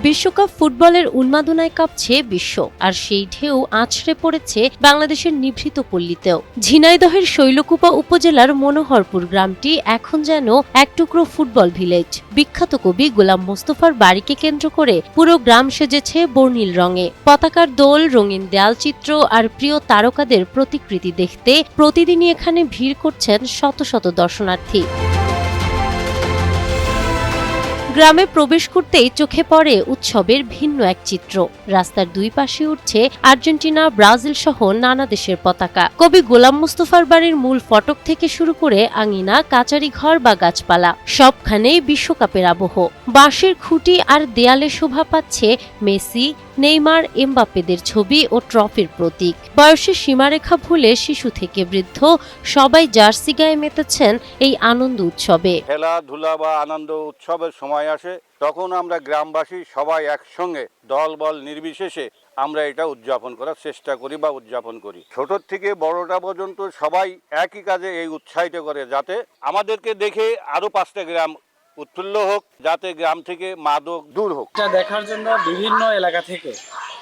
বিশ্বকাপ ফুটবলের উন্মাদনায় কাঁপছে বিশ্ব, আর সেই ঢেউ আছড়ে পড়েছে বাংলাদেশের নিভৃত পল্লীতেও। ঝিনাইদহের শৈলকুপা উপজেলার মনোহরপুর গ্রামটি এখন যেন এক টুকরো ফুটবল ভিলেজ। বিখ্যাত কবি গোলাম মোস্তফার বাড়িকে কেন্দ্র করে পুরো গ্রাম সেজেছে বর্ণিল রঙে। পতাকার দোল, রঙিন দেয়ালচিত্র আর প্রিয় তারকাদের প্রতিকৃতি দেখতে প্রতিদিনই এখানে ভিড় করছেন শত শত দর্শনার্থী। গ্রামে প্রবেশ করতেই চোখে পড়ে উৎসবের ভিন্ন এক চিত্র। রাস্তার দুই পাশে উঠছে আর্জেন্টিনা, ব্রাজিল সহ নানা দেশের পতাকা। কবি গোলাম মোস্তফার বাড়ির মূল ফটক থেকে শুরু করে আঙিনা, কাচারি ঘর বা গাছপালা, সবখানেই বিশ্বকাপের আবহ। বাঁশের খুঁটি আর দেয়ালে শোভা পাচ্ছে মেসি, নেইমার, এমবাপ্পেদের ছবি ও ট্রফির প্রতীক। বয়সের সীমারেখা ভুলে শিশু থেকে বৃদ্ধ সবাই জার্সি গায়ে মেতেছেন এই আনন্দ উৎসবে। খেলাধুলা বা আনন্দ উৎসবের সময় আসে, তখন আমরা গ্রামবাসী সবাই একসঙ্গে দল বল নির্বিশেষে আমরা এটা উদযাপন করার চেষ্টা করি বা উদযাপন করি। ছোট থেকে বড়টা পর্যন্ত সবাই একই কাজে এই উৎসাহিত করে, যাতে আমাদেরকে দেখে আরো 5টা গ্রাম উৎফুল্ল হোক, যাতে গ্রাম থেকে মাদক দূর হোক। এটা দেখার জন্য বিভিন্ন এলাকা থেকে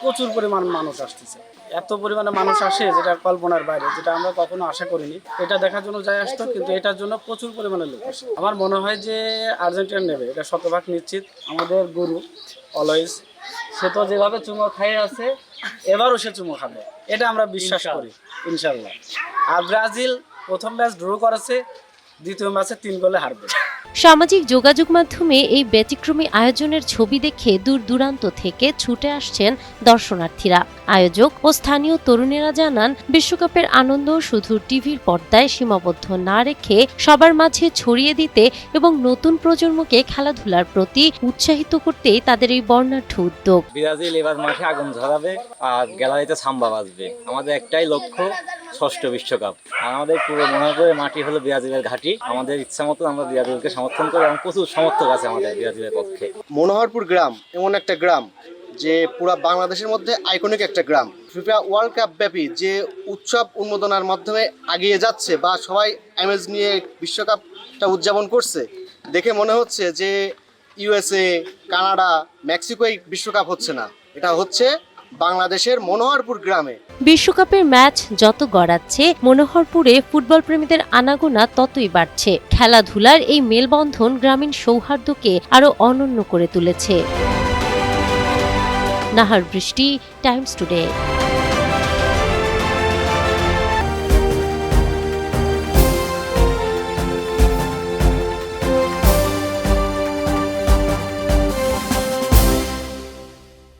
প্রচুর পরিমাণ মানুষ আসতেছে। এত পরিমাণে মানুষ আসে যেটা কল্পনার বাইরে, যেটা আমরা কখনো আশা করিনি। এটা দেখার জন্য যাই আসতো, কিন্তু এটার জন্য প্রচুর পরিমাণে লোক আসে। আমার মনে হয় যে আর্জেন্টিনা নেবে, এটা শতভাগ নিশ্চিত। আমাদের গুরু অলওয়েজ, সে তো যেভাবে চুমো খাইয়ে আছে, এবারও সে চুমো খাবে, এটা আমরা বিশ্বাস করি ইনশাল্লাহ। আর ব্রাজিল প্রথম ম্যাচ ড্র করেছে, দ্বিতীয় ম্যাচে 3 গোলে হারবে। সামাজিক যোগাযোগ মাধ্যমে এই ব্যতিক্রমী আয়োজনের ছবি দেখে দূর দূরান্ত থেকে ছুটে আসছেন দর্শনার্থীরা। আয়োজক ও স্থানীয় তরুণেরা জানান, বিশ্বকাপের আনন্দ শুধু টিভির পর্দায় সীমাবদ্ধ না রেখে সবার মাঝে ছড়িয়ে দিতে এবং নতুন প্রজন্মকে খেলাধুলার প্রতি উৎসাহিত করতেই তাদের এই বর্ণাঢ্য উদ্যোগ। ব্রাজিল এবার মাঠে আগুন ঝরাবে আর গ্যালারিতে সাম্বা বাজবে। আমাদের একটাই লক্ষ্য, 6ষ্ঠ বিশ্বকাপ। আর আমাদের পুরো মনোহরপুরের মাটি হলো ব্রাজিলের ঘাঁটি। আমাদের ইচ্ছা মতো আমরা ব্রাজিলকে সমর্থন করি এবং প্রচুর সমর্থক আছে আমাদের ব্রাজিলের পক্ষে। মনোহরপুর গ্রাম এমন একটা গ্রাম যে পুরো বাংলাদেশের মধ্যে আইকনিক একটা গ্রাম। ফিফা ওয়ার্ল্ড কাপ ব্যাপী যে উৎসব উন্মোদনার মাধ্যমে এগিয়ে যাচ্ছে বা সবাই আমেজ নিয়ে বিশ্বকাপটা উদযাপন করছে, দেখে মনে হচ্ছে যে ইউএসএ, কানাডা, মেক্সিকোয় বিশ্বকাপ হচ্ছে না, এটা হচ্ছে বাংলাদেশের মনোহরপুর গ্রামে। বিশ্বকাপের ম্যাচ যত গড়াচ্ছে, মনোহরপুরে ফুটবল প্রেমীদের আনাগোনা ততই বাড়ছে। খেলাধুলার এই মেলবন্ধন গ্রামীণ সৌহার্দ্যকে আরো অনন্য করে তুলেছে। নাহার বৃষ্টি, টাইমস টুডে।